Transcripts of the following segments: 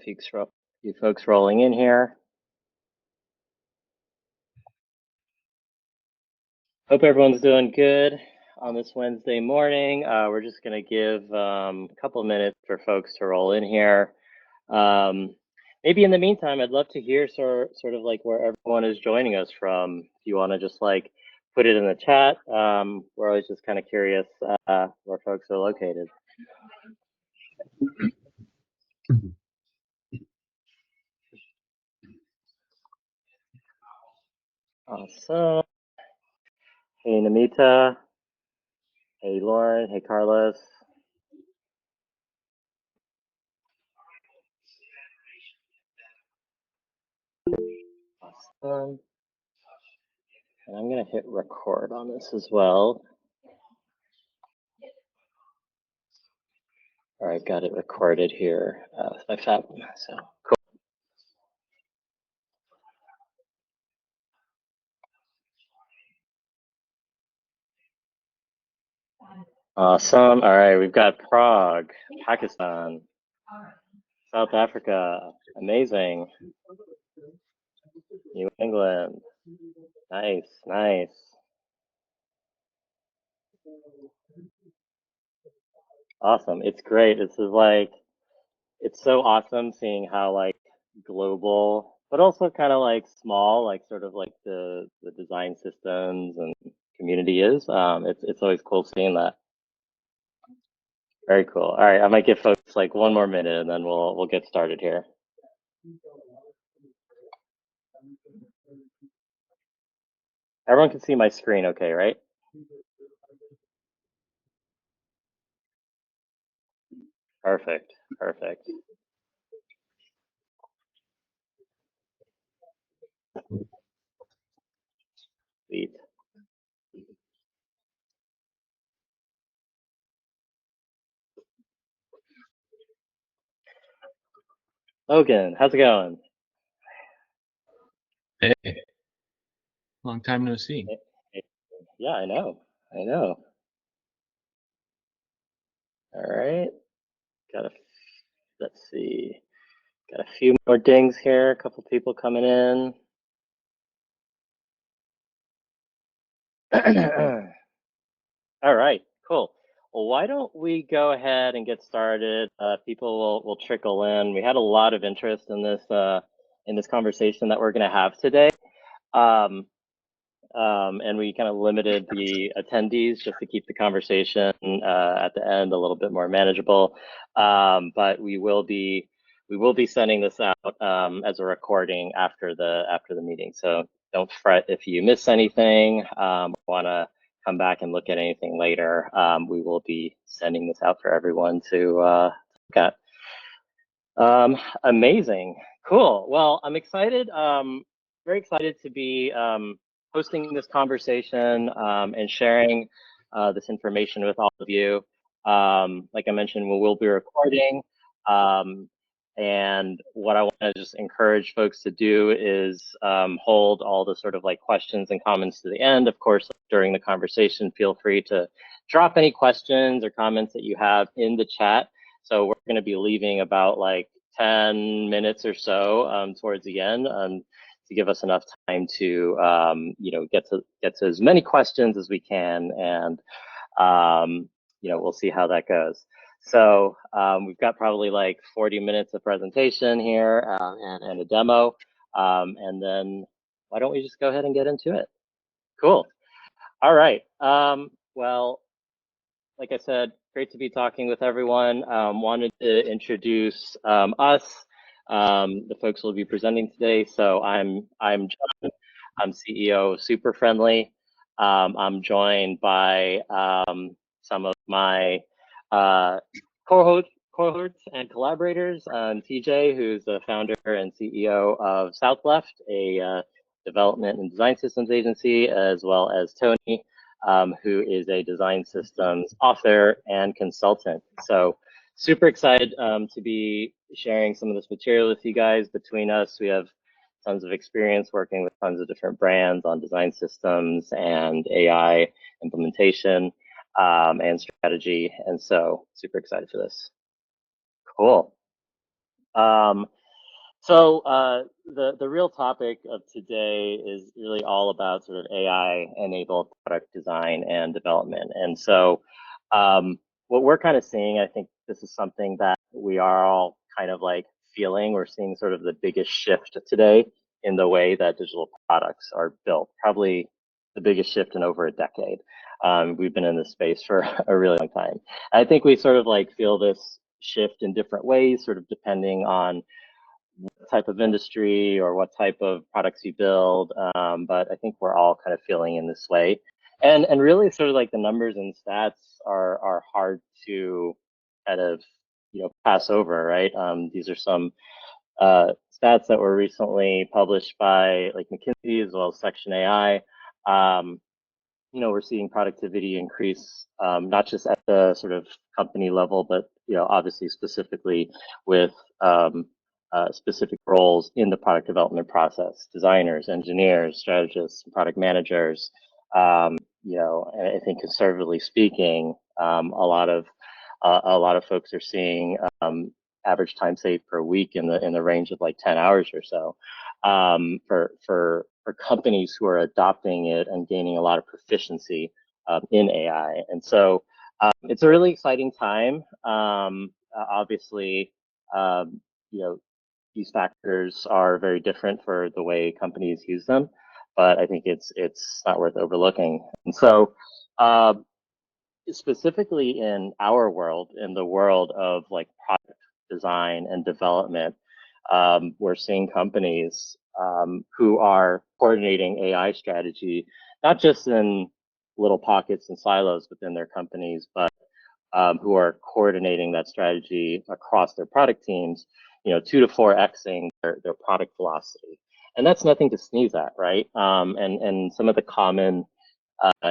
few folks rolling in here. Hope everyone's doing good on this Wednesday morning. We're just going to give a couple minutes for folks to roll in here. Maybe in the meantime, I'd love to hear sort of like where everyone is joining us from. If you want to just like put it in the chat, we're always just kind of curious where folks are located. Awesome. Hey, Namita. Hey, Lauren. Hey, Carlos. Awesome. And I'm going to hit record on this as well. All right, got it recorded here with my fab. So cool. Awesome. All right, we've got Prague, Pakistan, South Africa. Amazing. New England. Nice, nice. Awesome. It's great. This is like, it's so awesome seeing how like global, but also kind of like small, like sort of like the design systems and community is. It's always cool seeing that. Very cool. All right, I might give folks like one more minute and then we'll get started here. Everyone can see my screen okay, right? Perfect, perfect. Sweet. Logan, how's it going? Hey, long time no see. Yeah, I know. All right, let's see. Got a few more dings here, a couple people coming in. All right, cool. Well, why don't we go ahead and get started? People will trickle in. We had a lot of interest in this conversation that we're going to have today. And we kind of limited the attendees just to keep the conversation at the end a little bit more manageable. But we will be sending this out as a recording after the meeting. So don't fret if you miss anything. Want to come back and look at anything later. We will be sending this out for everyone to look at. Amazing, cool. Well, I'm excited. Very excited to be hosting this conversation and sharing this information with all of you. Like I mentioned, we will be recording. And what I want to just encourage folks to do is hold all the sort of like questions and comments to the end. Of course, during the conversation, feel free to drop any questions or comments that you have in the chat. So we're going to be leaving about like 10 minutes or so towards the end to give us enough time to get to as many questions as we can, and we'll see how that goes. So we've got probably like 40 minutes of presentation here and a demo, and then why don't we just go ahead and get into it? Cool. All right. Well, like I said, great to be talking with everyone. Wanted to introduce us, the folks who will be presenting today. So I'm Jon. I'm CEO of SuperFriendly. I'm joined by some of my cohorts and collaborators. TJ, who's the founder and CEO of South-Left, a development and design systems agency, as well as Tony, who is a design systems author and consultant. So super excited to be sharing some of this material with you guys. Between us, we have tons of experience working with tons of different brands on design systems and AI implementation and strategy. And so super excited for this. Cool. The real topic of today is really all about sort of AI-enabled product design and development. And so what we're kind of seeing, I think this is something that we are all kind of like feeling. We're seeing sort of the biggest shift today in the way that digital products are built, probably the biggest shift in over a decade. We've been in this space for a really long time. I think we sort of like feel this shift in different ways, sort of depending on what type of industry or what type of products you build. But I think we're all kind of feeling in this way. And really sort of like the numbers and stats are hard to kind of, pass over, right? These are some stats that were recently published by like McKinsey as well as Section AI. We're seeing productivity increase, not just at the sort of company level, but, obviously specifically with specific roles in the product development process, designers, engineers, strategists, product managers. I think conservatively speaking, a lot of folks are seeing average time saved per week in the range of like 10 hours or so. For companies who are adopting it and gaining a lot of proficiency in AI. And so it's a really exciting time. Obviously, these factors are very different for the way companies use them, but I think it's not worth overlooking. And so specifically in our world, in the world of like product design and development, we're seeing companies who are coordinating AI strategy, not just in little pockets and silos within their companies, but who are coordinating that strategy across their product teams, 2 to 4xing their product velocity. And that's nothing to sneeze at, right? And some of the common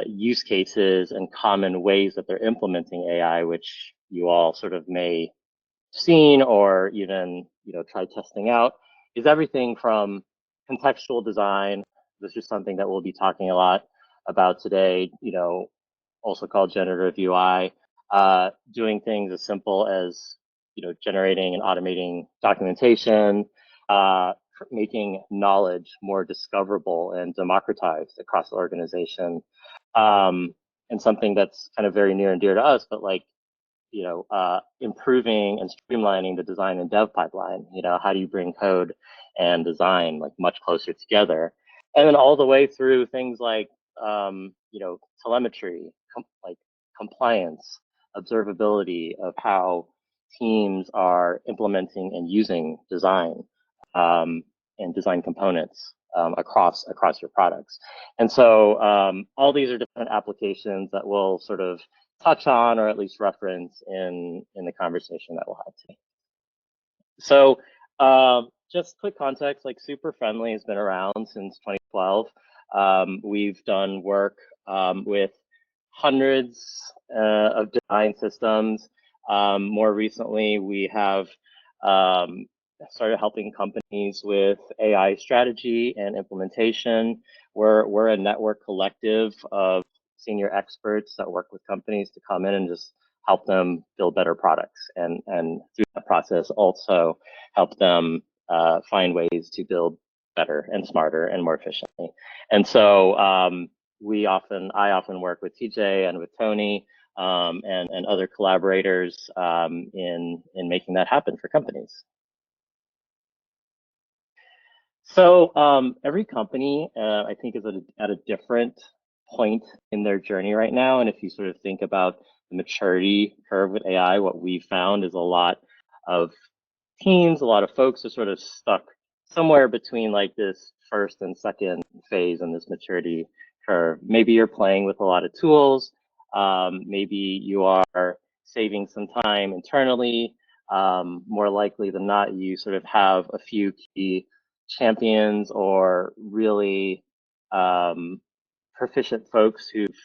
use cases and common ways that they're implementing AI, which you all sort of may have seen or even try testing out, is everything from contextual design. This is something that we'll be talking a lot about today, also called generative UI, doing things as simple as generating and automating documentation, making knowledge more discoverable and democratized across the organization. And something that's kind of very near and dear to us, but like, improving and streamlining the design and dev pipeline. How do you bring code and design like much closer together? And then all the way through things like, telemetry, like compliance, observability of how teams are implementing and using design and design components across your products. And so all these are different applications that we'll sort of touch on or at least reference in the conversation that we'll have today. So just quick context, like SuperFriendly has been around since 2012. We've done work with hundreds of design systems. More recently, we have started helping companies with AI strategy and implementation. We're a network collective of senior experts that work with companies to come in and just help them build better products, and through that process also help them find ways to build better and smarter and more efficiently. And so I often work with TJ and with Tony and other collaborators in making that happen for companies. So every company, I think, is at a different point in their journey right now. And if you sort of think about the maturity curve with AI, what we found is a lot of teams, a lot of folks are sort of stuck somewhere between like this first and second phase in this maturity curve. Maybe you're playing with a lot of tools. Maybe you are saving some time internally. More likely than not, you sort of have a few key champions or really proficient folks who've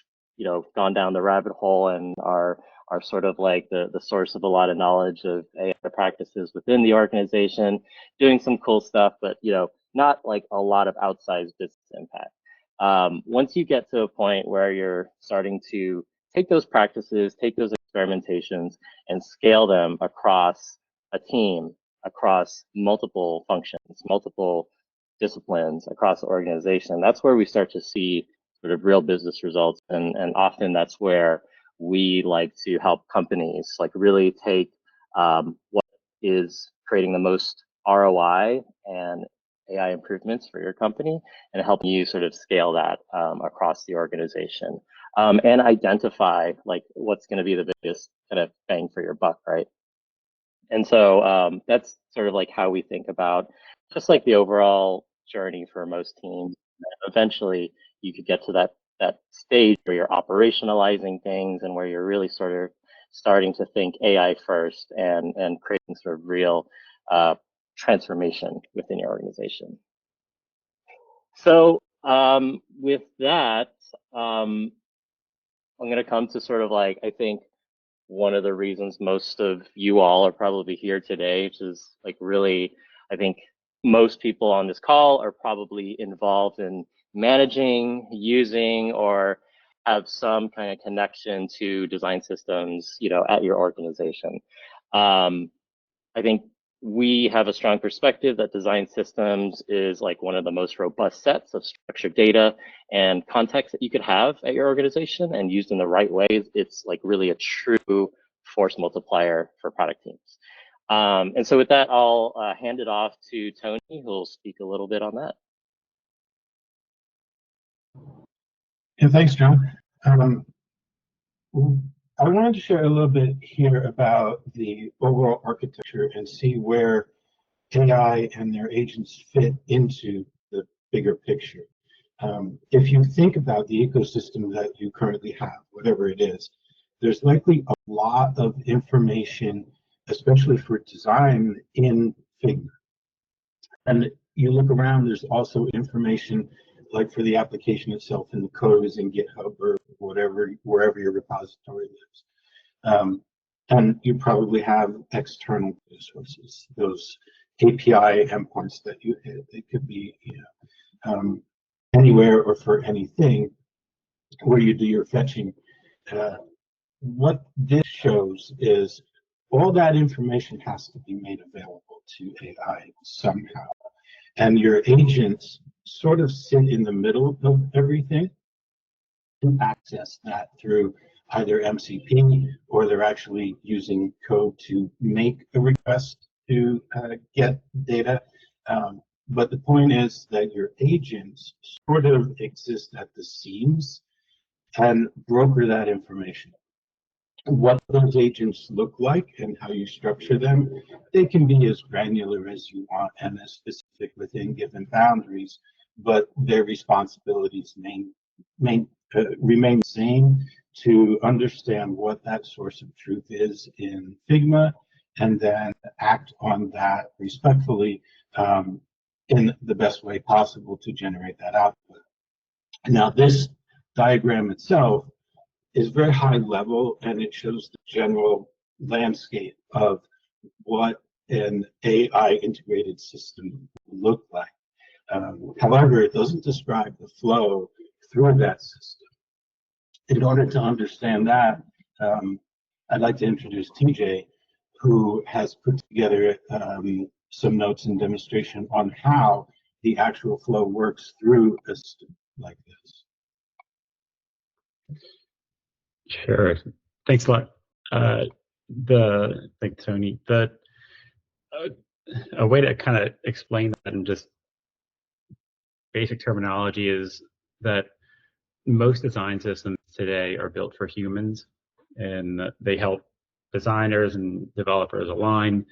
gone down the rabbit hole and are sort of like the source of a lot of knowledge of AI practices within the organization, doing some cool stuff, but not like a lot of outsized business impact. Once you get to a point where you're starting to take those practices, take those experimentations, and scale them across a team, across multiple functions, multiple disciplines across the organization, that's where we start to see sort of real business results. And often that's where we like to help companies like really take what is creating the most ROI and AI improvements for your company and helping you sort of scale that across the organization and identify like what's going to be the biggest kind of bang for your buck, right? And so that's sort of like how we think about just like the overall journey for most teams. Eventually, you could get to that stage where you're operationalizing things and where you're really sort of starting to think AI first and creating sort of real transformation within your organization. So with that, I'm going to come to sort of like, I think one of the reasons most of you all are probably here today, which is like really, I think most people on this call are probably involved in managing, using, or have some kind of connection to design systems, you know, at your organization. I think we have a strong perspective that design systems is like one of the most robust sets of structured data and context that you could have at your organization, and used in the right ways, it's like really a true force multiplier for product teams. And so with that, I'll hand it off to Tony, who will speak a little bit on that. Yeah, thanks, John. I wanted to share a little bit here about the overall architecture and see where AI and their agents fit into the bigger picture. If you think about the ecosystem that you currently have, whatever it is, there's likely a lot of information, especially for design, in Figma. And you look around, there's also information like for the application itself in the code is in GitHub or whatever, wherever your repository lives. And you probably have external data sources, those API endpoints that you hit. It could be, you know, anywhere or for anything where you do your fetching. What this shows is all that information has to be made available to AI somehow. And your agents sort of sit in the middle of everything to access that through either MCP, or they're actually using code to make a request to get data. But the point is that your agents sort of exist at the seams and broker that information. What those agents look like and how you structure them, they can be as granular as you want and as specific within given boundaries, but their responsibilities remain the same: to understand what that source of truth is in Figma and then act on that respectfully in the best way possible to generate that output. Now, this diagram itself is very high level, and it shows the general landscape of what an AI integrated system look like. However, it doesn't describe the flow through that system. In order to understand that, I'd like to introduce TJ, who has put together some notes and demonstration on how the actual flow works through a system like this. Sure. Thanks a lot. Thanks, Tony. A way to kind of explain that in just basic terminology is that most design systems today are built for humans, and they help designers and developers align,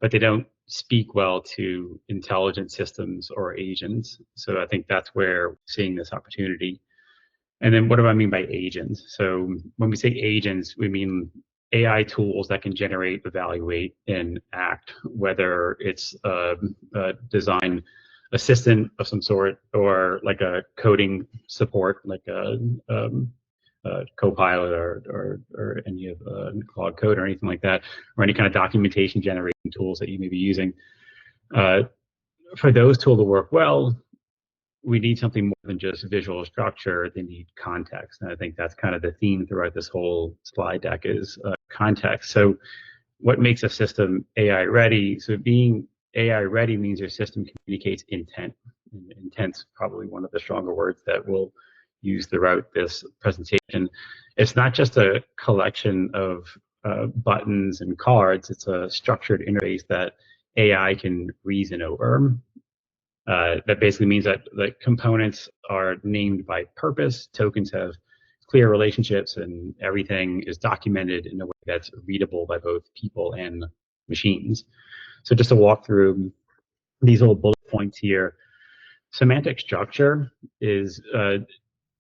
but they don't speak well to intelligent systems or agents. So I think that's where we're seeing this opportunity. And then what do I mean by agents? So when we say agents, we mean AI tools that can generate, evaluate, and act, whether it's a design assistant of some sort, or like a coding support, like a Copilot or any of Claude Code or anything like that, or any kind of documentation generation tools that you may be using. For those tools to work well, we need something more than just visual structure. They need context, and I think that's kind of the theme throughout this whole slide deck is context. So what makes a system AI ready? So being AI ready means your system communicates intent. And intent's probably one of the stronger words that we'll use throughout this presentation. It's not just a collection of buttons and cards. It's a structured interface that AI can reason over. That basically means that the components are named by purpose, tokens have clear relationships, and everything is documented in a way that's readable by both people and machines. So just to walk through these little bullet points here, semantic structure is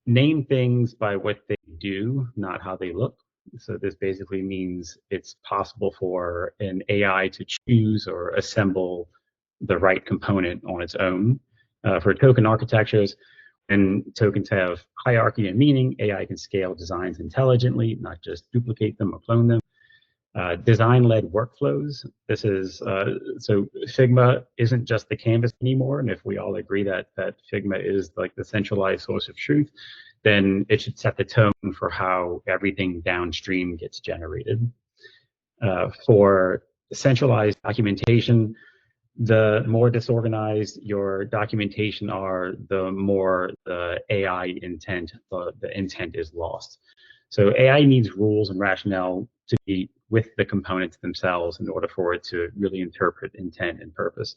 name things by what they do, not how they look. So this basically means it's possible for an AI to choose or assemble the right component on its own. For token architectures, and tokens have hierarchy and meaning, AI can scale designs intelligently, not just duplicate them or clone them. Design-led workflows. This is so Figma isn't just the canvas anymore, and if we all agree that Figma is like the centralized source of truth, then it should set the tone for how everything downstream gets generated. For centralized documentation, the more disorganized your documentation are, the more the AI intent, the intent is lost. So AI needs rules and rationale to be with the components themselves in order for it to really interpret intent and purpose.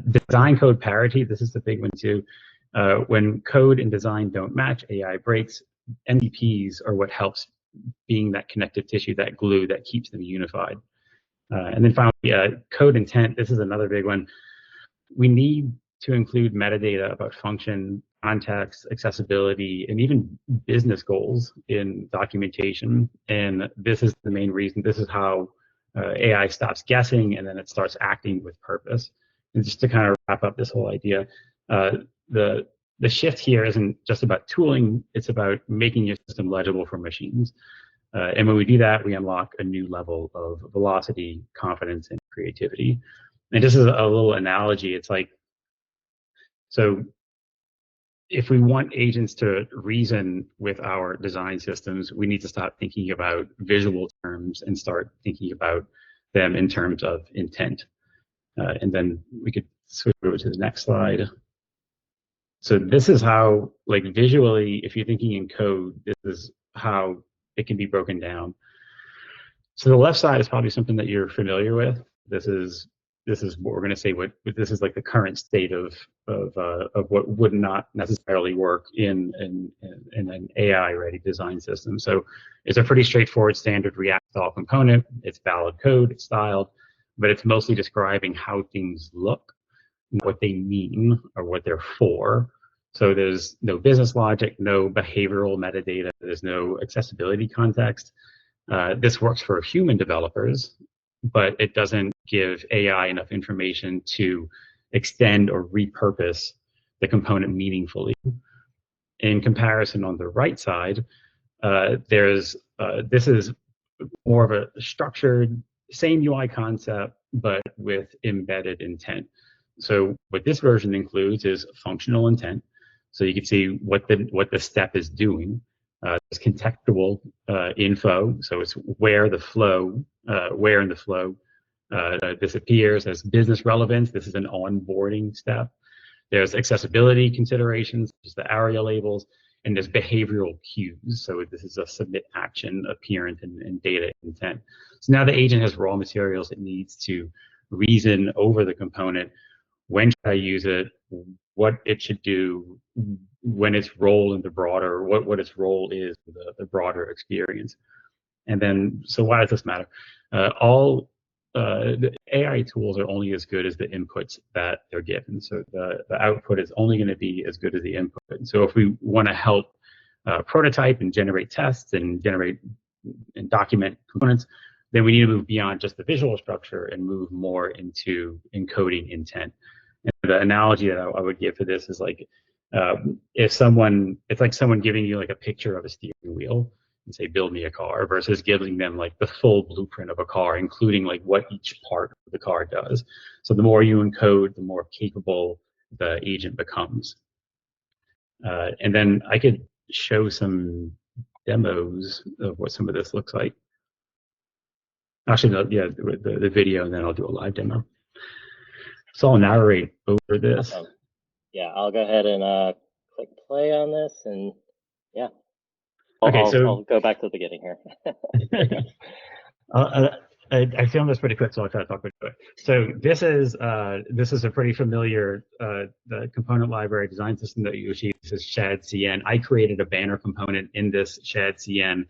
Design code parity, this is the big one too. When code and design don't match, AI breaks. MVPs are what helps being that connective tissue, that glue that keeps them unified. And then finally, code intent, this is another big one. We need to include metadata about function, context, accessibility, and even business goals in documentation. And this is the main reason. This is how AI stops guessing and then it starts acting with purpose. And just to kind of wrap up this whole idea, the shift here isn't just about tooling, it's about making your system legible for machines. And when we do that, we unlock a new level of velocity, confidence, and creativity. And this is a little analogy. It's like, so if we want agents to reason with our design systems, we need to stop thinking about visual terms and start thinking about them in terms of intent. And then we could switch over to the next slide. So this is how, like visually, if you're thinking in code, this is how it can be broken down. So the left side is probably something that you're familiar with. This is what we're going to say. What this is like the current state of what would not necessarily work in an AI-ready design system. So it's a pretty straightforward standard React style component. It's valid code. It's styled, but it's mostly describing how things look, what they mean, or what they're for. So there's no business logic, no behavioral metadata. There's no accessibility context. This works for human developers, but it doesn't give AI enough information to extend or repurpose the component meaningfully. In comparison, on the right side, this is more of a structured, same UI concept, but with embedded intent. So what this version includes is functional intent. So you can see what the step is doing. It's contextual info, so it's where in the flow this appears. As business relevance, this is an onboarding step. There's accessibility considerations, just the ARIA labels, and there's behavioral cues. So this is a submit action, appearance, and data intent. So now the agent has raw materials it needs to reason over the component. When should I use it? What it should do? When its role in the broader, what its role is in the broader experience. And then, so why does this matter? All the AI tools are only as good as the inputs that they're given. So the output is only going to be as good as the input. And so if we want to help prototype and generate tests and generate and document components, then we need to move beyond just the visual structure and move more into encoding intent. And the analogy that I would give for this is like, it's like someone giving you like a picture of a steering wheel and say, build me a car, versus giving them like the full blueprint of a car, including like what each part of the car does. So the more you encode, the more capable the agent becomes. And then I could show some demos of what some of this looks like. Actually, no, yeah, the video, and then I'll do a live demo. So I'll narrate over this. Awesome. Yeah, I'll go ahead and click play on this, and yeah, I'll go back to the beginning here. There you go. I filmed this pretty quick, so I'll try to talk quick. So this is a pretty familiar the component library design system that you achieve. This is ShadCN. I created a banner component in this ShadCN.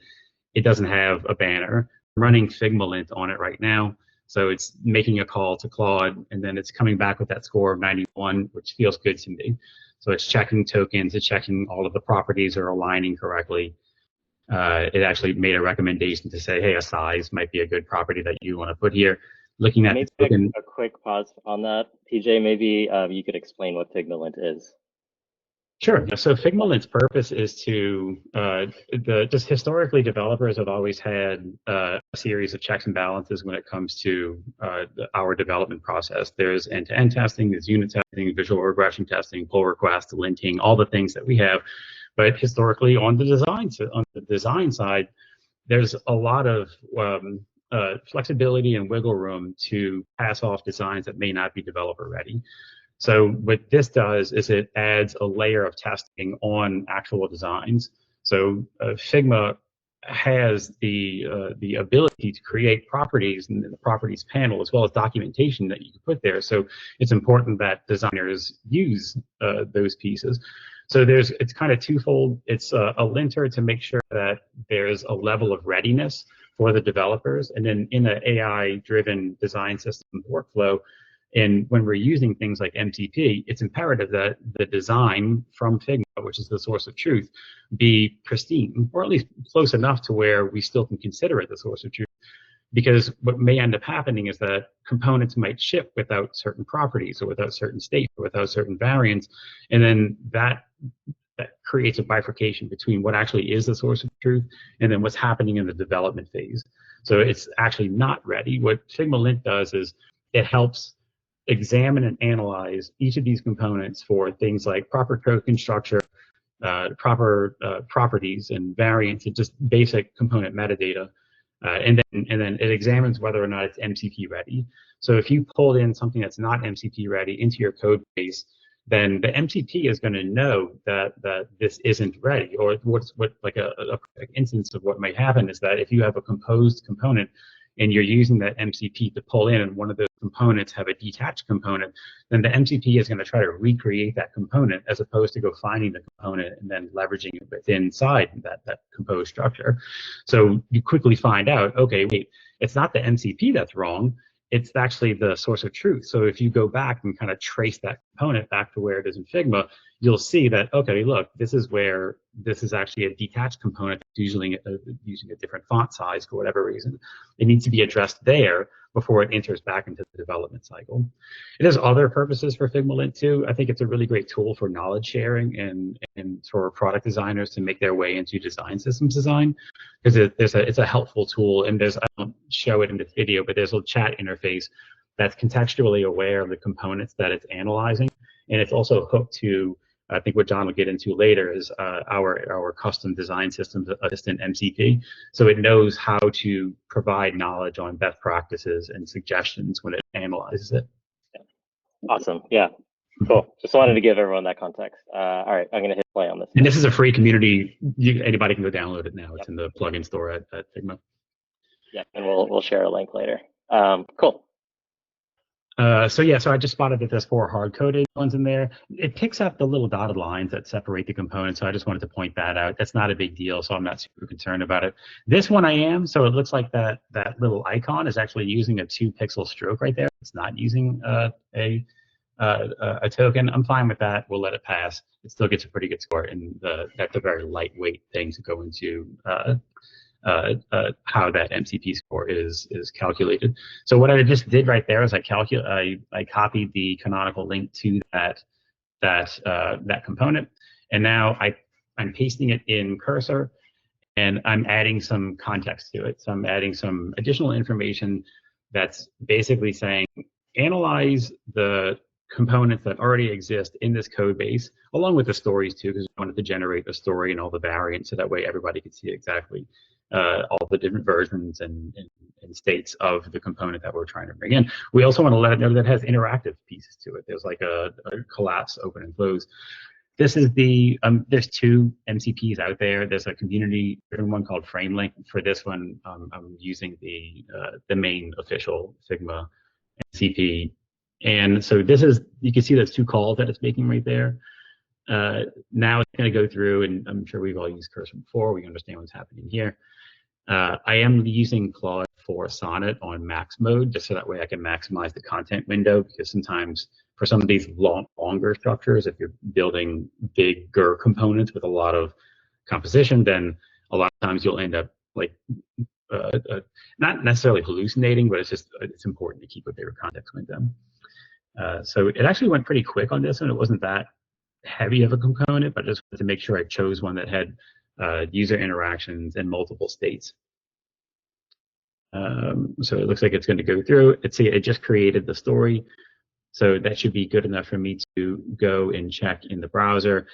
It doesn't have a banner. I'm running FigmaLint on it right now. So it's making a call to Claude, and then it's coming back with that score of 91, which feels good to me. So it's checking tokens, it's checking all of the properties are aligning correctly. It actually made a recommendation to say, hey, a size might be a good property that you want to put here. Looking at maybe the token, a quick pause on that, PJ. Maybe you could explain what FigmaLint is. Sure. So FigmaLint's purpose is to just historically, developers have always had a series of checks and balances when it comes to our development process. There's end-to-end testing, there's unit testing, visual regression testing, pull request, linting, all the things that we have. But historically, on the design side, there's a lot of flexibility and wiggle room to pass off designs that may not be developer ready. So what this does is it adds a layer of testing on actual designs. So Figma has the ability to create properties in the properties panel, as well as documentation that you can put there. So it's important that designers use those pieces. So it's kind of twofold. It's a linter to make sure that there's a level of readiness for the developers, and then in an AI-driven design system workflow. And when we're using things like MCP, it's imperative that the design from Figma, which is the source of truth, be pristine, or at least close enough to where we still can consider it the source of truth. Because what may end up happening is that components might ship without certain properties, or without certain states, or without certain variants, and then that creates a bifurcation between what actually is the source of truth and then what's happening in the development phase. So it's actually not ready. What FigmaLint does is it helps examine and analyze each of these components for things like proper token structure, proper properties and variants, and just basic component metadata. And then it examines whether or not it's MCP ready. So if you pulled in something that's not MCP ready into your code base, then the MCP is going to know that this isn't ready. Or what like a instance of what might happen is that if you have a composed component and you're using that MCP to pull in, and one of those components have a detached component, then the MCP is going to try to recreate that component, as opposed to go finding the component and then leveraging it within inside that composed structure. So you quickly find out, okay, wait, it's not the MCP that's wrong, it's actually the source of truth. So if you go back and kind of trace that component back to where it is in Figma, you'll see that, okay, look, this is where this is actually a detached component that's usually using a different font size for whatever reason. It needs to be addressed there before it enters back into the development cycle. It has other purposes for FigmaLint too. I think it's a really great tool for knowledge sharing and for product designers to make their way into design systems design, because it's a helpful tool. And I don't show it in this video, but there's a chat interface that's contextually aware of the components that it's analyzing, and it's also hooked to, I think what John will get into later, is our custom design systems assistant MCP. So it knows how to provide knowledge on best practices and suggestions when it analyzes it. Awesome. Yeah. Cool. Just wanted to give everyone that context. All right, I'm going to hit play on this. And this is a free community. Anybody can go download it now. It's in the plugin store at Figma. Yeah, and we'll share a link later. Cool. So I just spotted that there's 4 hard-coded ones in there. It picks up the little dotted lines that separate the components, so I just wanted to point that out. That's not a big deal, so I'm not super concerned about it. This one I am, so it looks like that little icon is actually using a 2-pixel stroke right there. It's not using a token. I'm fine with that. We'll let it pass. It still gets a pretty good score, and that's a very lightweight thing to go into how that MCP score is calculated. So what I just did right there is I copied the canonical link to that component, and now I'm pasting it in Cursor, and I'm adding some context to it. So I'm adding some additional information that's basically saying, analyze the components that already exist in this code base, along with the stories too, because we wanted to generate a story and all the variants, so that way everybody could see exactly all the different versions and states of the component that we're trying to bring in. We also want to let it know that it has interactive pieces to it. There's like a collapse, open and close. This is the, there's two MCPs out there. There's a community-driven one called FrameLint. For this one, I'm using the main official Figma MCP. And so this is, you can see those two calls that it's making right there. Now it's going to go through, and I'm sure we've all used Cursor before. We understand what's happening here. I am using Claude for Sonnet on max mode, just so that way I can maximize the content window, because sometimes for some of these longer structures, if you're building bigger components with a lot of composition, then a lot of times you'll end up like not necessarily hallucinating, but it's important to keep a bigger context window. So it actually went pretty quick on this one. It wasn't that heavy of a component, but I just wanted to make sure I chose one that had user interactions in multiple states. So it looks like it's going to go through. It just created the story. So that should be good enough for me to go and check in the browser.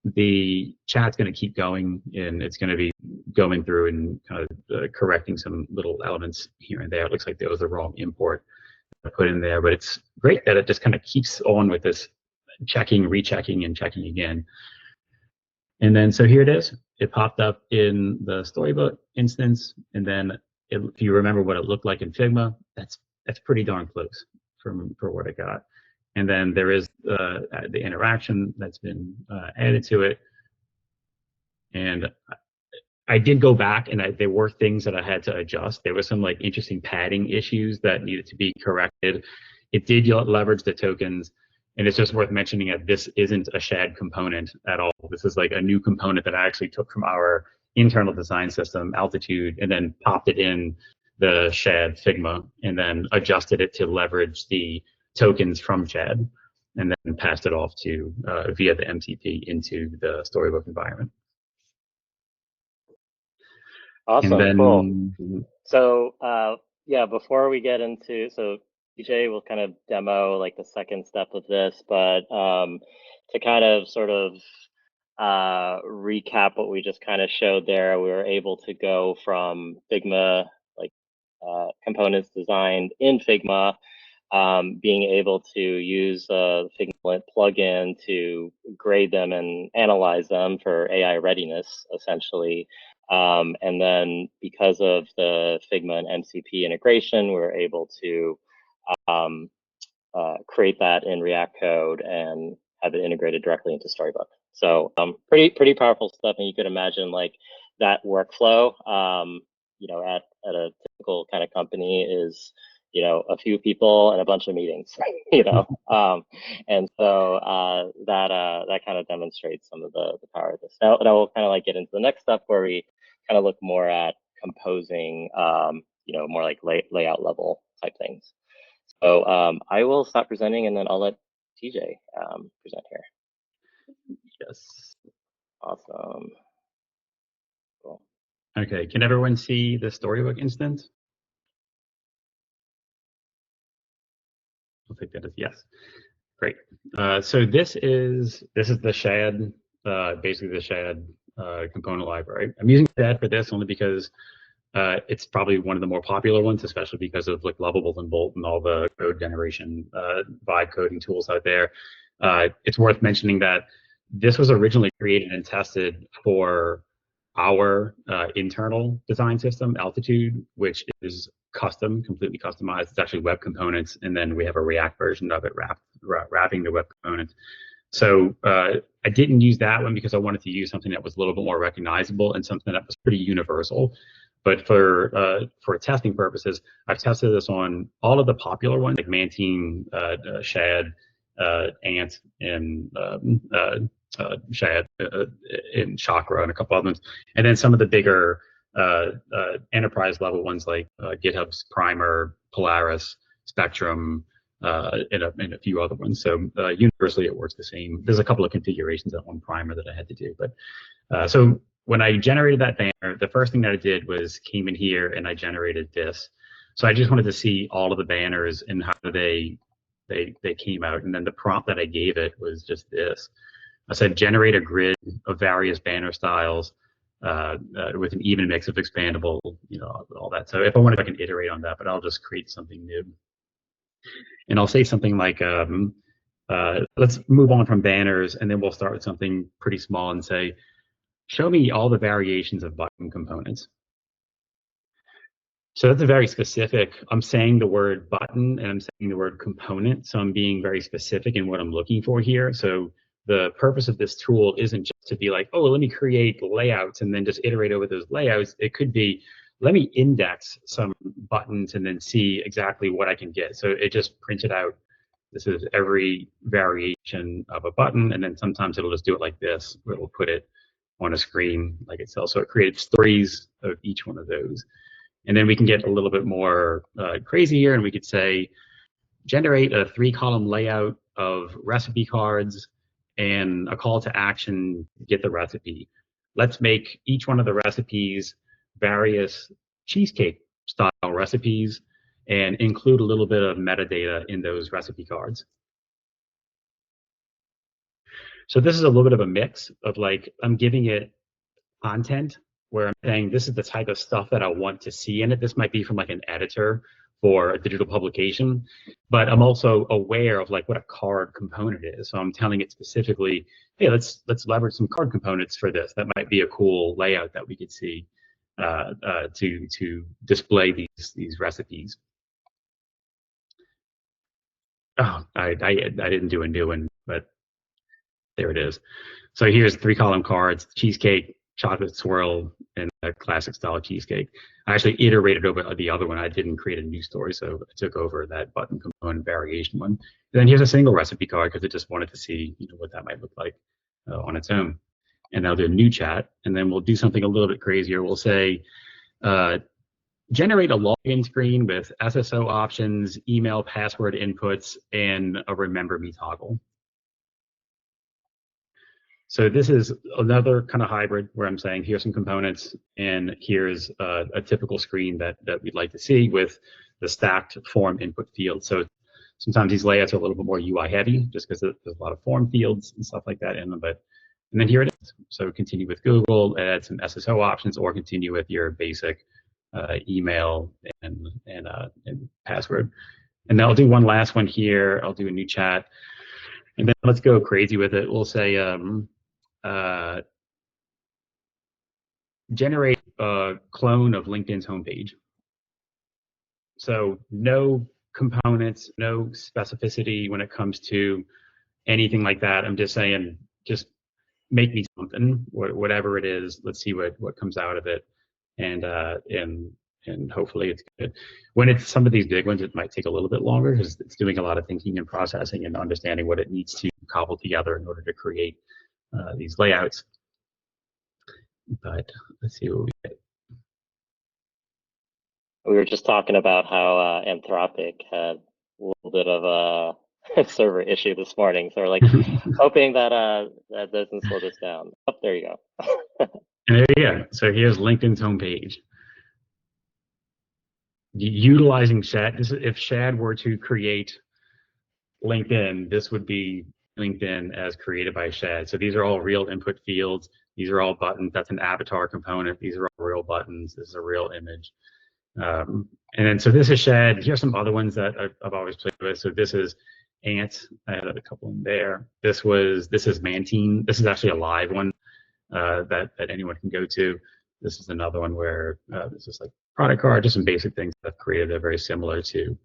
The chat's going to keep going, and it's going to be going through and kind of correcting some little elements here and there. It looks like there was the wrong import I put in there, but it's great that it just kind of keeps on with this checking, rechecking, and checking again. And then, so here it is. It popped up in the Storybook instance, and then if you remember what it looked like in Figma, that's pretty darn close for what I got. And then there is the interaction that's been added to it. And I did go back, and there were things that I had to adjust. There was some like interesting padding issues that needed to be corrected. It did leverage the tokens. And it's just worth mentioning that this isn't a shad component at all. This is like a new component that I actually took from our internal design system, Altitude, and then popped it in the shad Figma, and then adjusted it to leverage the tokens from shad, and then passed it off to via the MCP into the Storybook environment. Awesome, And then, cool. So yeah, before we get into, so DJ will kind of demo like the second step of this, but to kind of sort of recap what we just kind of showed there, we were able to go from Figma, like components designed in Figma, being able to use a FigmaLint plugin to grade them and analyze them for AI readiness, essentially. And then because of the Figma and MCP integration, we were able to create that in React code and have it integrated directly into Storybook. So pretty powerful stuff, and you could imagine like that workflow, you know, at a typical kind of company is, you know, a few people and a bunch of meetings, you know, and so that kind of demonstrates some of the power of this. Now we'll kind of like get into the next step where we kind of look more at composing, you know, more like layout level type things. So I will stop presenting, and then I'll let TJ present here. yes. Awesome. Cool. Okay, can everyone see the Storybook instance? I'll take that as yes. Great. So this is the shad, basically the shad component library. I'm using shad for this only because it's probably one of the more popular ones, especially because of like Lovable and Bolt and all the code generation vibe coding tools out there. It's worth mentioning that this was originally created and tested for our internal design system, Altitude, which is custom, completely customized. It's actually web components, and then we have a React version of it wrapping the web components. So I didn't use that one because I wanted to use something that was a little bit more recognizable and something that was pretty universal. But for testing purposes, I've tested this on all of the popular ones like Mantine, Shad, Ant, and Shad, and Chakra, and a couple others, and then some of the bigger enterprise level ones like GitHub's Primer, Polaris, Spectrum, and a few other ones. So universally, it works the same. There's a couple of configurations on Primer that I had to do, but so when I generated that banner, the first thing that I did was came in here and I generated this. So I just wanted to see all of the banners and how they came out. And then the prompt that I gave it was just this. I said, generate a grid of various banner styles with an even mix of expandable, all that. So if I wanted, I can iterate on that, but I'll just create something new. And I'll say something like, let's move on from banners, and then we'll start with something pretty small and say, show me all the variations of button components. So that's a very specific, I'm saying the word button and I'm saying the word component. So I'm being very specific in what I'm looking for here. So the purpose of this tool isn't just to be like, oh, let me create layouts and then just iterate over those layouts. It could be, let me index some buttons and then see exactly what I can get. So it just printed out, this is every variation of a button. And then sometimes it'll just do it like this, where it'll put it on a screen like itself. So it created stories of each one of those. And then we can get a little bit more crazy here, and we could say, generate a 3-column layout of recipe cards and a call to action, get the recipe. Let's make each one of the recipes various cheesecake style recipes and include a little bit of metadata in those recipe cards. So this is a little bit of a mix of, like, I'm giving it content where I'm saying this is the type of stuff that I want to see in it. This might be from like an editor for a digital publication, but I'm also aware of like what a card component is. So I'm telling it specifically, hey, let's leverage some card components for this. That might be a cool layout that we could see to display these recipes. Oh, I didn't do a new one, but there it is. So here's 3-column cards: cheesecake, chocolate swirl, and a classic style cheesecake. I actually iterated over the other one. I didn't create a new story, so I took over that button component variation one. And then here's a single recipe card because it just wanted to see what that might look like on its own. And I'll do a new chat, and then we'll do something a little bit crazier. We'll say, generate a login screen with SSO options, email password inputs, and a remember me toggle. So this is another kind of hybrid where I'm saying, here's some components, and here's a typical screen that we'd like to see with the stacked form input field. So sometimes these layouts are a little bit more UI heavy, just because there's a lot of form fields and stuff like that in them. And then here it is. So continue with Google, add some SSO options, or continue with your basic email and password. And then I'll do one last one here. I'll do a new chat, and then let's go crazy with it. We'll say, generate a clone of LinkedIn's homepage. So no components, no specificity when it comes to anything like that. I'm just saying, just make me something, whatever it is. Let's see what comes out of it, and hopefully it's good. When it's some of these big ones, it might take a little bit longer because it's doing a lot of thinking and processing and understanding what it needs to cobble together in order to create these layouts. But let's see what we get. We were just talking about how Anthropic had a little bit of a server issue this morning, so we're like hoping that that doesn't slow this down. Oh, there you go. And there you go. So here's LinkedIn's homepage. Utilizing Shad. If Shad were to create LinkedIn, this would be LinkedIn as created by Shad. So these are all real input fields. These are all buttons. That's an avatar component. These are all real buttons. This is a real image. And then, so this is Shad. Here's some other ones that I've always played with. So this is Ant. I had a couple in there. This is Mantine. This is actually a live one that anyone can go to. This is another one where this is like product card, just some basic things that I've created that are very similar to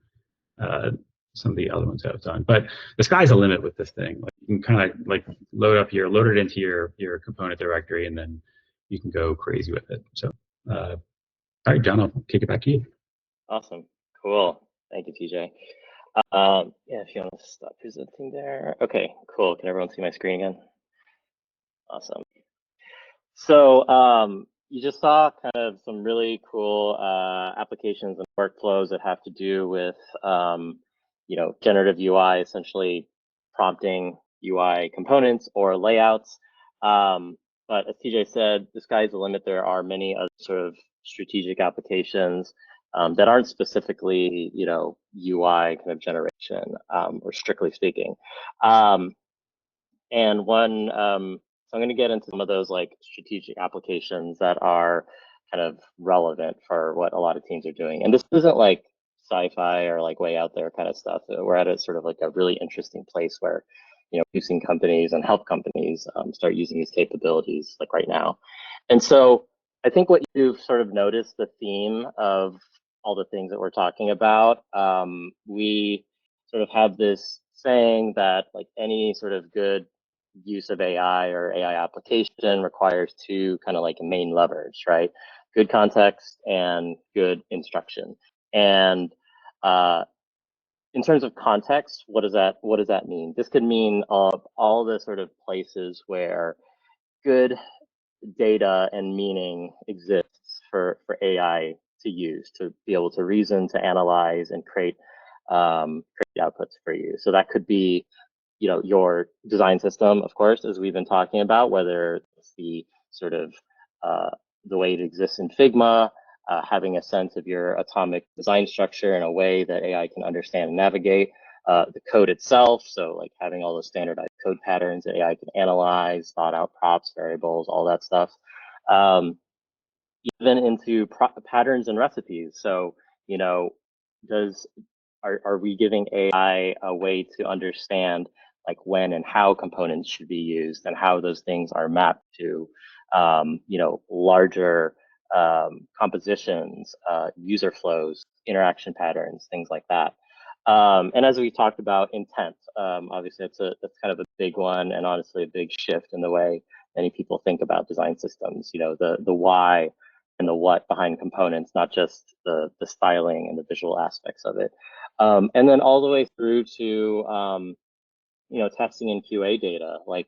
some of the other ones I've done. But the sky's the limit with this thing. Like, you can kind of like load it into your component directory, and then you can go crazy with it. So, all right, John, I'll kick it back to you. Awesome, cool. Thank you, TJ. Yeah, if you want to stop presenting there. Okay, cool. Can everyone see my screen again? Awesome. So you just saw kind of some really cool applications and workflows that have to do with generative UI, essentially prompting UI components or layouts. But as TJ said, the sky's the limit. There are many other sort of strategic applications that aren't specifically, UI kind of generation, or strictly speaking. And one So I'm going to get into some of those like strategic applications that are kind of relevant for what a lot of teams are doing. And this isn't like sci-fi or like way out there kind of stuff. We're at a sort of like a really interesting place where, you know, using companies and help companies start using these capabilities like right now. And so I think what you've sort of noticed, the theme of all the things that we're talking about, we sort of have this saying that like any sort of good use of AI or AI application requires two kind of like main levers, right? Good context and good instruction. And in terms of context, what does that mean? This could mean all the sort of places where good data and meaning exists for AI to use, to be able to reason, to analyze, and create outputs for you. So that could be, you know, your design system, of course, as we've been talking about, whether it's the sort of the way it exists in Figma, having a sense of your atomic design structure in a way that AI can understand and navigate, the code itself, so like having all those standardized code patterns that AI can analyze, thought out props, variables, all that stuff. Even into patterns and recipes. So, you know, are we giving AI a way to understand like when and how components should be used and how those things are mapped to, you know, larger compositions, user flows, interaction patterns, things like that. And as we talked about, intent. Obviously, that's kind of a big one, and honestly, a big shift in the way many people think about design systems. You know, the why and the what behind components, not just the styling and the visual aspects of it. And then all the way through to, you know, testing and QA data, like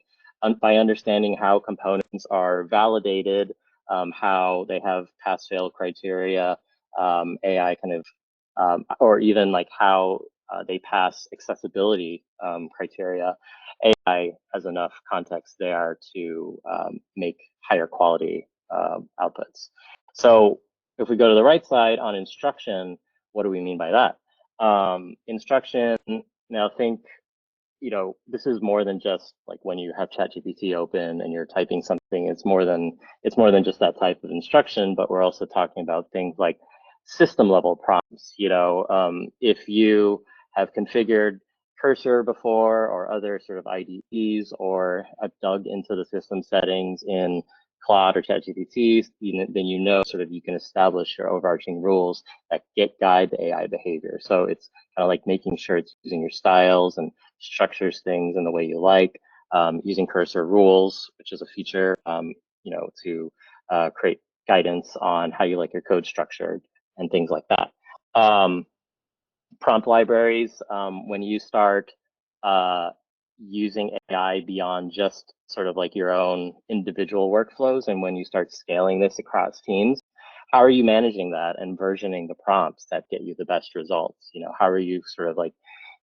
by understanding how components are validated, how they have pass-fail criteria, AI kind of, or even like how they pass accessibility criteria. AI has enough context there to make higher quality outputs. So if we go to the right side on instruction, what do we mean by that? Instruction, now think, you know, this is more than just like when you have ChatGPT open and you're typing something. It's more than just that type of instruction, but we're also talking about things like system level prompts. You know, if you have configured Cursor before or other sort of IDEs, or have dug into the system settings in Claude or ChatGPT, then you know sort of you can establish your overarching rules that guide the AI behavior. So it's kind of like making sure it's using your styles and structures things in the way you like, using cursor rules, which is a feature, you know, to create guidance on how you like your code structured and things like that. Prompt libraries, when you start using AI beyond just sort of like your own individual workflows, and when you start scaling this across teams, how are you managing that and versioning the prompts that get you the best results? You know, how are you sort of like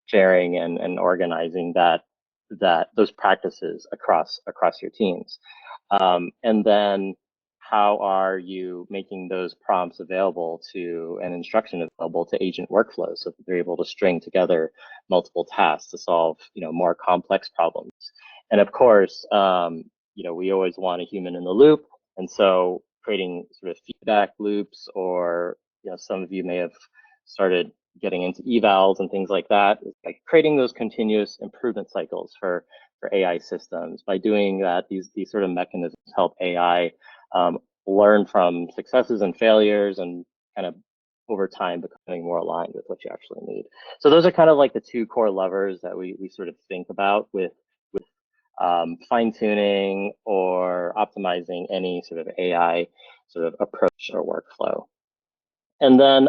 sharing and organizing those practices across your teams? And then how are you making those prompts available to and instruction available to agent workflows so that they're able to string together multiple tasks to solve, you know, more complex problems? And of course, you know, we always want a human in the loop. And so creating sort of feedback loops, or, you know, some of you may have started getting into evals and things like that, like creating those continuous improvement cycles for AI systems. By doing that, these sort of mechanisms help AI learn from successes and failures, and kind of over time becoming more aligned with what you actually need. So those are kind of like the two core levers that we sort of think about with fine tuning or optimizing any sort of AI sort of approach or workflow. And then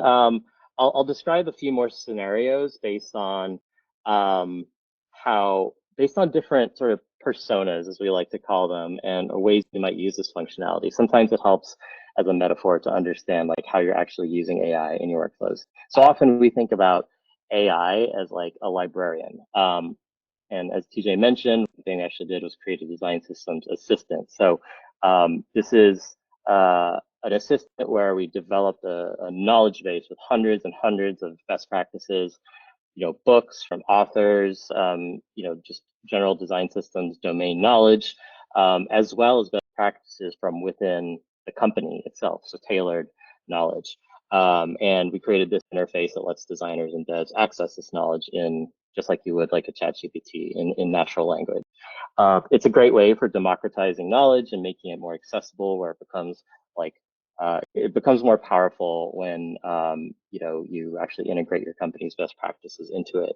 I'll describe a few more scenarios based on based on different sort of personas, as we like to call them, and ways you might use this functionality. Sometimes it helps as a metaphor to understand like how you're actually using AI in your workflows. So often we think about AI as like a librarian. And as TJ mentioned, the thing I actually did was create a design systems assistant. So this is an assistant where we developed a knowledge base with hundreds and hundreds of best practices, you know, books from authors, you know, just general design systems, domain knowledge, as well as best practices from within the company itself, so tailored knowledge. And we created this interface that lets designers and devs access this knowledge in just like you would like a ChatGPT in natural language. It's a great way for democratizing knowledge and making it more accessible, where it becomes more powerful when you actually integrate your company's best practices into it.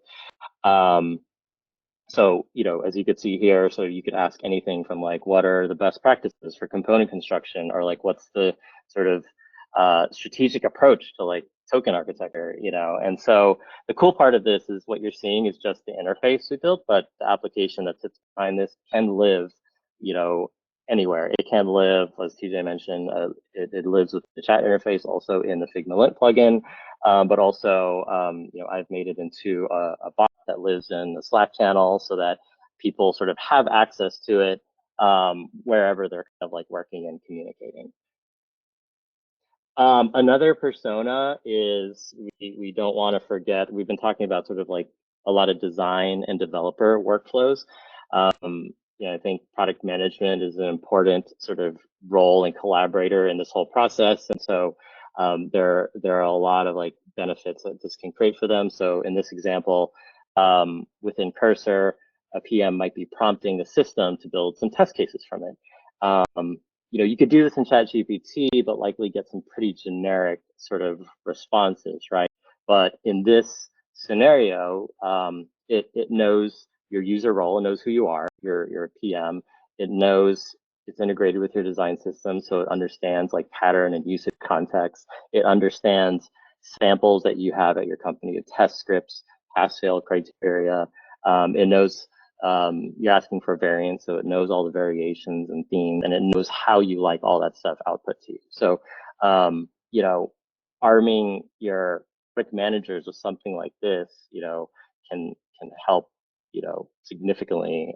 So, as you could see here, so you could ask anything from like, what are the best practices for component construction, or like, what's the sort of strategic approach to like token architecture, And so the cool part of this is what you're seeing is just the interface we built, but the application that sits behind this can live, anywhere. It can live, as TJ mentioned, it lives with the chat interface, also in the FigmaLint plugin, but also, I've made it into a bot that lives in the Slack channel so that people sort of have access to it wherever they're kind of like working and communicating. Another persona is we don't want to forget, we've been talking about sort of like a lot of design and developer workflows. I think product management is an important sort of role and collaborator in this whole process. And so there are a lot of like benefits that this can create for them. So in this example, within Cursor, a PM might be prompting the system to build some test cases from it. You could do this in ChatGPT, but likely get some pretty generic sort of responses, right? But in this scenario, it knows your user role, it knows who you are, you're a PM. It knows it's integrated with your design system, so it understands like pattern and usage context. It understands samples that you have at your company, test scripts, pass-fail criteria. It knows you're asking for variants, so it knows all the variations and themes, and it knows how you like all that stuff output to you. So, arming your product managers with something like this, can help, significantly,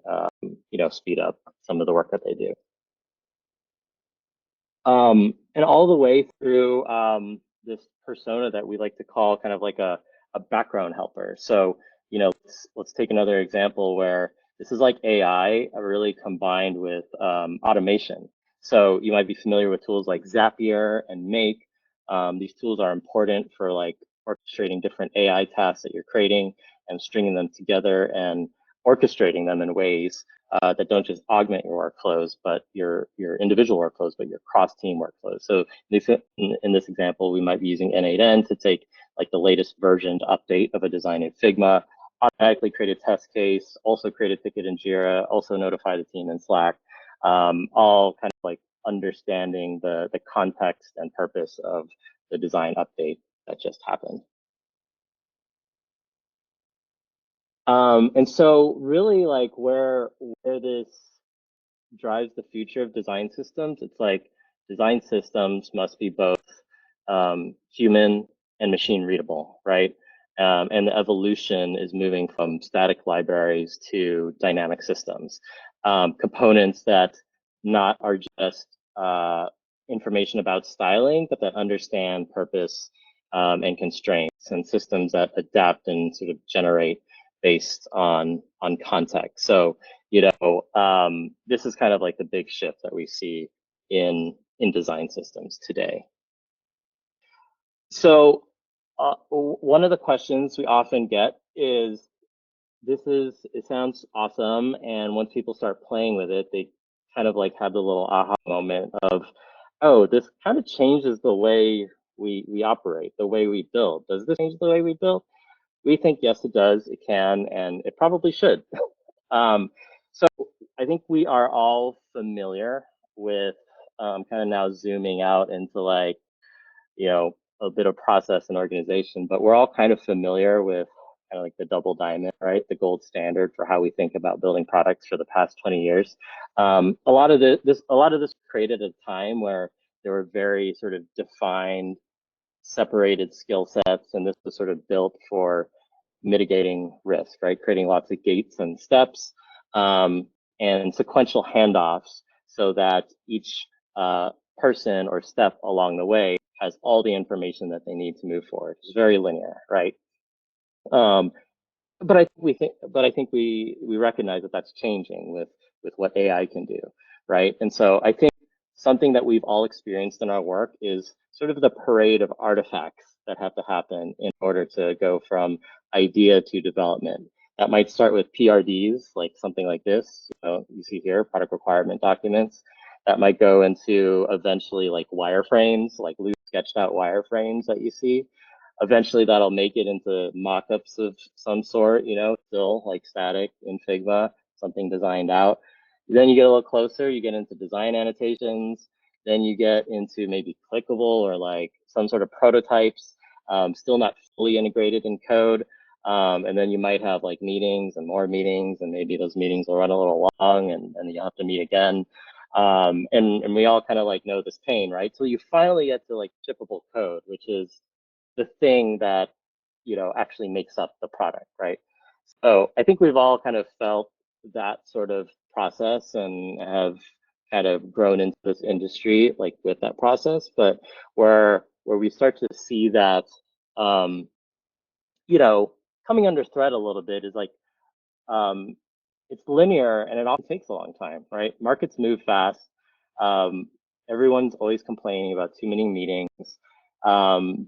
speed up some of the work that they do. And all the way through this persona that we like to call kind of like a background helper. So, let's take another example where this is like AI really combined with automation. So you might be familiar with tools like Zapier and Make. These tools are important for like orchestrating different AI tasks that you're creating and stringing them together and orchestrating them in ways that don't just augment your workflows, but your individual workflows, but your cross-team workflows. So in this example, we might be using N8N to take like the latest version to update of a design in Figma, automatically create a test case, also create a ticket in Jira, also notify the team in Slack, all kind of like understanding the context and purpose of the design update that just happened. And so really like where this drives the future of design systems, it's like design systems must be both human and machine readable, right? And the evolution is moving from static libraries to dynamic systems. Components that not are just information about styling, but that understand purpose and constraints, and systems that adapt and sort of generate based on context. So, this is kind of like the big shift that we see in design systems today. So one of the questions we often get is, it sounds awesome, and once people start playing with it, they kind of like have the little aha moment of, oh, this kind of changes the way we operate, the way we build. Does this change the way we build? We think yes, it does, it can, and it probably should. So I think we are all familiar with kind of now zooming out into like, a bit of process and organization, but we're all kind of familiar with kind of like the double diamond, right? The gold standard for how we think about building products for the past 20 years. A lot of this created at a time where there were very sort of defined, separated skill sets, and this was sort of built for mitigating risk, right? Creating lots of gates and steps and sequential handoffs so that each person or step along the way has all the information that they need to move forward. It's very linear, right? But I think we recognize that that's changing with what AI can do. right? And so I think something that we've all experienced in our work is sort of the parade of artifacts that have to happen in order to go from idea to development. That might start with PRDs, like something like this, you see here, product requirement documents. That might go into eventually like wireframes, like loose sketched out wireframes that you see. Eventually that'll make it into mock-ups of some sort, still like static in Figma, something designed out. Then you get a little closer, you get into design annotations, then you get into maybe clickable or like some sort of prototypes, still not fully integrated in code. And then you might have like meetings and more meetings, and maybe those meetings will run a little long and you'll have to meet again. And we all kind of like know this pain, right? So you finally get to like shippable code, which is the thing that, actually makes up the product, right? So I think we've all kind of felt that sort of process and have kind of grown into this industry like with that process, but where we start to see that, coming under threat a little bit is like, it's linear and it often takes a long time, right? Markets move fast. Everyone's always complaining about too many meetings.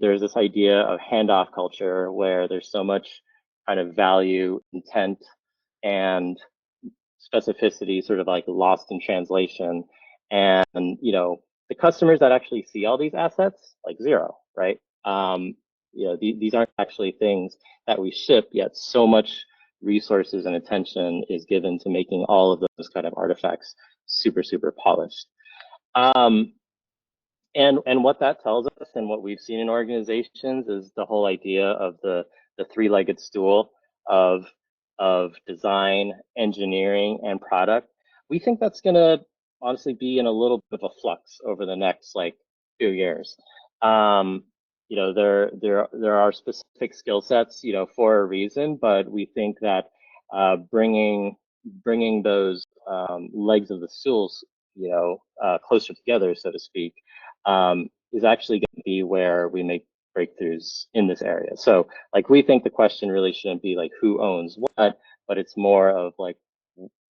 There's this idea of handoff culture where there's so much kind of value, intent, and specificity sort of like lost in translation. And, the customers that actually see all these assets, like zero, right? These aren't actually things that we ship, yet so much resources and attention is given to making all of those kind of artifacts super, super polished. And what that tells us and what we've seen in organizations is the whole idea of the three-legged stool of design, engineering, and product. We think that's going to honestly be in a little bit of a flux over the next like few years. There are specific skill sets, for a reason, but we think that bringing those legs of the stools, closer together, so to speak, is actually going to be where we make breakthroughs in this area. So like, we think the question really shouldn't be like who owns what, but it's more of like,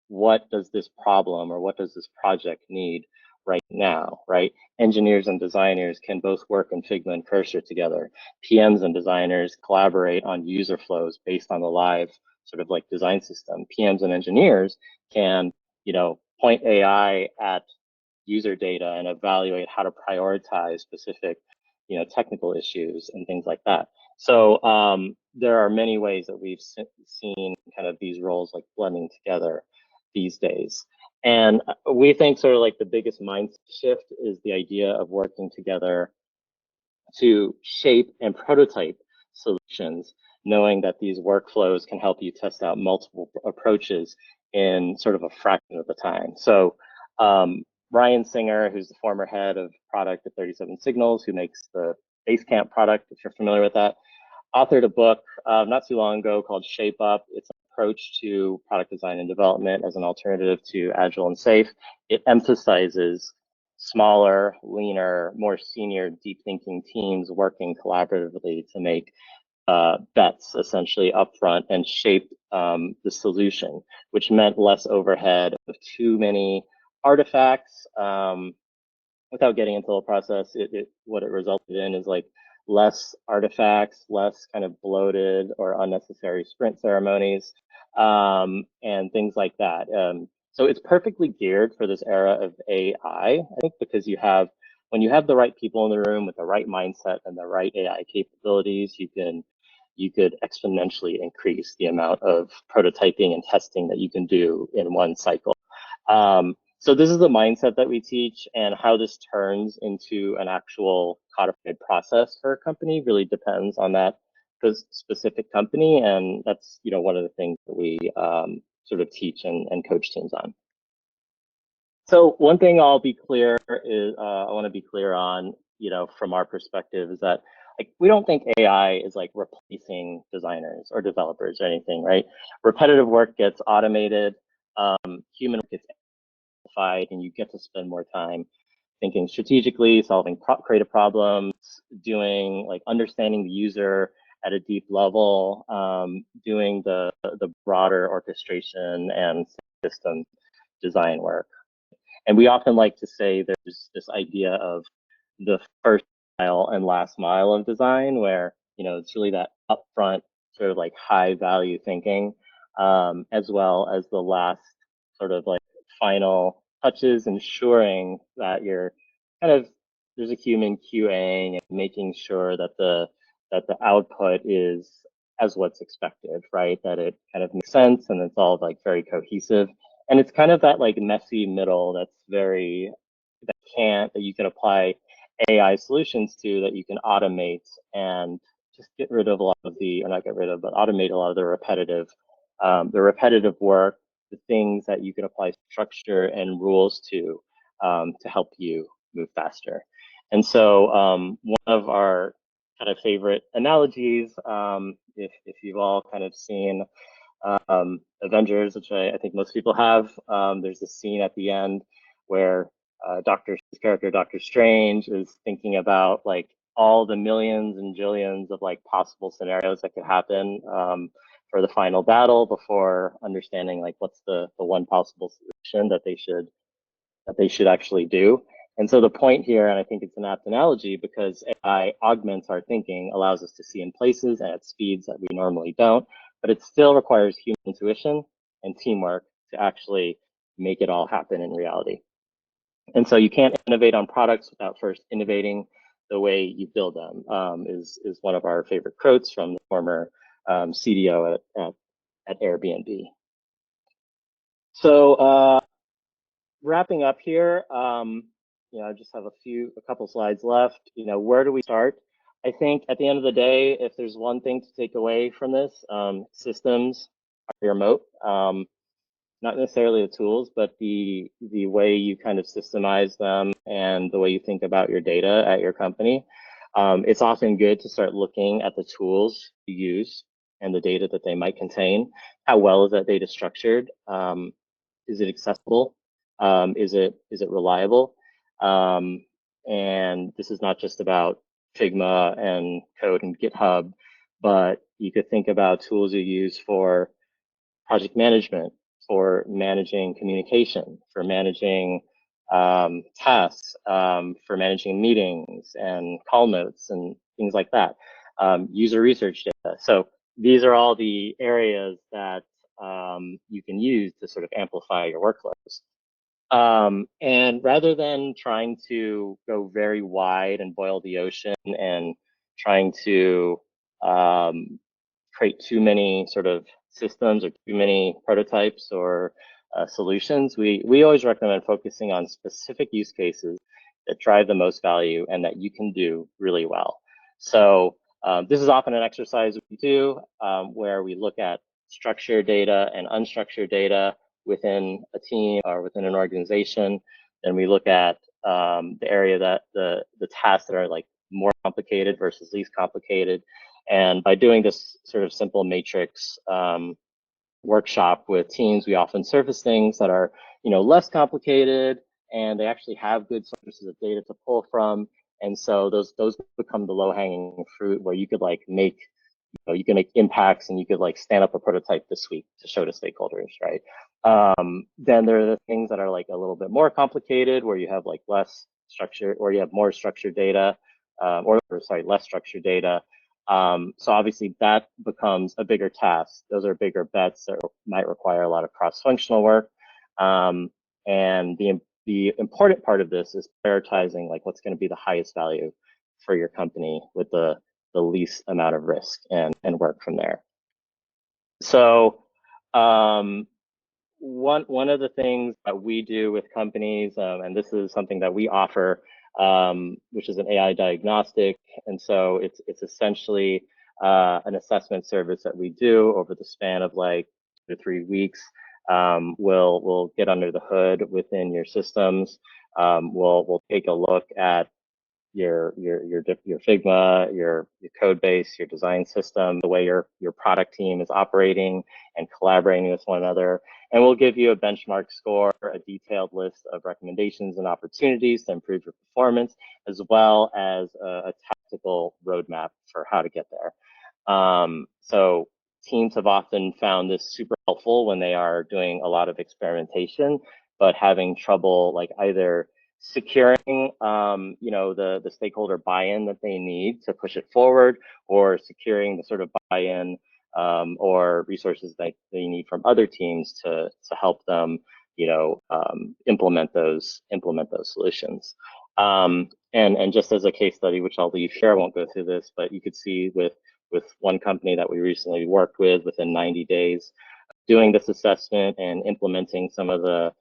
what does this problem or what does this project need right now, right? Engineers and designers can both work in Figma and Cursor together. PMs and designers collaborate on user flows based on the live sort of like design system. PMs and engineers can, point AI at user data and evaluate how to prioritize specific, technical issues and things like that. So there are many ways that we've seen kind of these roles like blending together these days. And we think sort of like the biggest mindset shift is the idea of working together to shape and prototype solutions, knowing that these workflows can help you test out multiple approaches in sort of a fraction of the time. So Ryan Singer, who's the former head of product at 37 Signals, who makes the Basecamp product, if you're familiar with that, authored a book not too long ago called Shape Up. It's an approach to product design and development as an alternative to Agile and Safe. It emphasizes smaller, leaner, more senior, deep thinking teams working collaboratively to make bets essentially upfront and shape the solution, which meant less overhead of too many artifacts. Without getting into the process, what it resulted in is like less artifacts, less kind of bloated or unnecessary sprint ceremonies, and things like that. So it's perfectly geared for this era of AI, I think, because when you have the right people in the room with the right mindset and the right AI capabilities, you could exponentially increase the amount of prototyping and testing that you can do in one cycle. So this is the mindset that we teach, and how this turns into an actual codified process for a company really depends on that specific company, and that's one of the things that we sort of teach and coach teams on. So one thing I'll be clear is I want to be clear on, from our perspective, is that like we don't think AI is like replacing designers or developers or anything, right? Repetitive work gets automated, human work gets amplified, and you get to spend more time thinking strategically, solving creative problems, doing like understanding the user at a deep level, doing the broader orchestration and system design work. And we often like to say there's this idea of the first mile and last mile of design, where, it's really that upfront sort of like high value thinking, as well as the last sort of like final touches, ensuring that you're kind of, there's a human QAing and making sure that the output is as what's expected, right? That it kind of makes sense and it's all like very cohesive. And it's kind of that like messy middle that's very, that you can apply AI solutions to, that you can automate and just get rid of a lot of the, or not get rid of, but automate a lot of the repetitive work, the things that you can apply structure and rules to help you move faster. And so one of our kind of favorite analogies, if you've all kind of seen Avengers, which I think most people have, there's this scene at the end where his character, Doctor Strange, is thinking about like all the millions and jillions of like possible scenarios that could happen for the final battle, before understanding like what's the one possible solution that they should actually do. And so the point here, and I think it's an apt analogy, because AI augments our thinking, allows us to see in places and at speeds that we normally don't, but it still requires human intuition and teamwork to actually make it all happen in reality. And so you can't innovate on products without first innovating the way you build them, is one of our favorite quotes from the former CDO at Airbnb. So wrapping up here, I just have a couple slides left. Where do we start? I think at the end of the day, if there's one thing to take away from this, systems are your moat. Not necessarily the tools, but the way you kind of systemize them and the way you think about your data at your company. It's often good to start looking at the tools you use and the data that they might contain. How well is that data structured? Is it accessible? Is it reliable? And this is not just about Figma and code and GitHub, but you could think about tools you use for project management, for managing communication, for managing tasks, for managing meetings and call notes and things like that, user research data. So these are all the areas that you can use to sort of amplify your workflows. And rather than trying to go very wide and boil the ocean and trying to create too many sort of systems or too many prototypes or solutions, we always recommend focusing on specific use cases that drive the most value and that you can do really well. So this is often an exercise we do where we look at structured data and unstructured data within a team or within an organization. Then we look at the area that the tasks that are like more complicated versus least complicated. And by doing this sort of simple matrix workshop with teams, we often surface things that are, less complicated, and they actually have good sources of data to pull from. And so those become the low-hanging fruit, where you could like make, you can make impacts, and you could like stand up a prototype this week to show to stakeholders, right? Then there are the things that are like a little bit more complicated, where you have like less structure, or you have more structured data, less structured data. So obviously that becomes a bigger task. Those are bigger bets that might require a lot of cross-functional work. And the important part of this is prioritizing like what's going to be the highest value for your company with the least amount of risk, and work from there. So one of the things that we do with companies, and this is something that we offer, which is an AI diagnostic. And so it's essentially an assessment service that we do over the span of like 2 to 3 weeks. We'll get under the hood within your systems. We'll take a look at your Figma, your code base, your design system, the way your product team is operating and collaborating with one another. And we'll give you a benchmark score, a detailed list of recommendations and opportunities to improve your performance, as well as a tactical roadmap for how to get there. So teams have often found this super helpful when they are doing a lot of experimentation, but having trouble like either securing the stakeholder buy-in that they need to push it forward, or securing the sort of buy-in or resources that they need from other teams to help them implement those solutions. And just as a case study, which I'll leave here, I won't go through this, but you could see with one company that we recently worked with, within 90 days doing this assessment and implementing some of the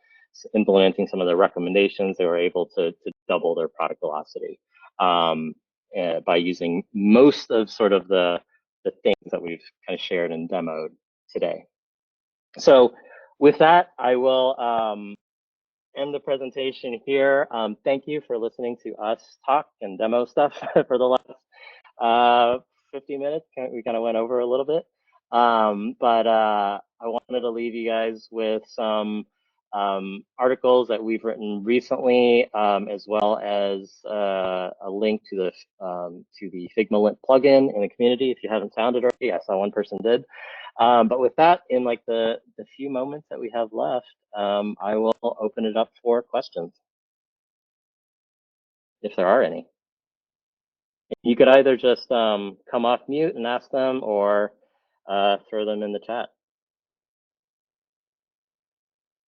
recommendations, they were able to double their product velocity by using most of sort of the things that we've kind of shared and demoed today. So with that, I will end the presentation here. Thank you for listening to us talk and demo stuff for the last 50 minutes. We kind of went over a little bit. But I wanted to leave you guys with some articles that we've written recently, as well as a link to the FigmaLint plugin in the community if you haven't found it already. I saw one person did. But with that, in like the few moments that we have left, I will open it up for questions, if there are any. You could either just come off mute and ask them, or throw them in the chat.